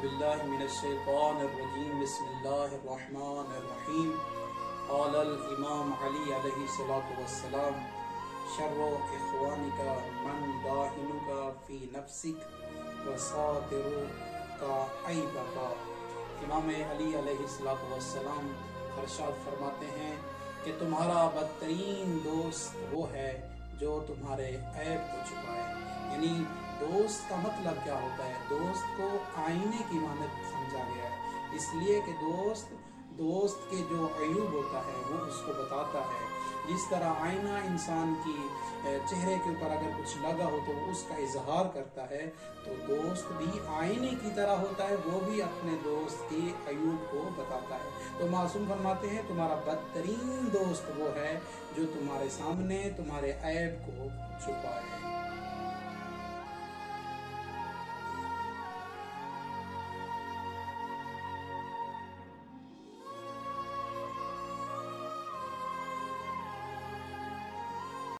बिल्लाहि मिनश्शैतानिर्रजीम बिस्मिल्लाहिर्रहमानिर्रहीम क़ाल इमाम अली अलैहि सलातु वस्सलाम शर्रु इख्वानिका मन दाहिनुका फी नफ्सिक व सातिरुका ऐबका। इमाम अली अलैहि सलातु वस्सलाम इरशाद फरमाते हैं कि तुम्हारा बदतरीन दोस्त वो है जो तुम्हारे ऐब को छुपाए। यानी दोस्त का मतलब क्या होता है? दोस्त को आईने की मानद समझा गया है, इसलिए कि दोस्त के जो अयूब होता है वो उसको बताता है। जिस तरह आईना इंसान की चेहरे के ऊपर अगर कुछ लगा हो तो उसका इजहार करता है, तो दोस्त भी आईने की तरह होता है, वो भी अपने दोस्त के अयूब को बताता है। तो मासूम फरमाते हैं तुम्हारा बदतरीन दोस्त वो है जो तुम्हारे सामने तुम्हारे ऐब को छुपाए।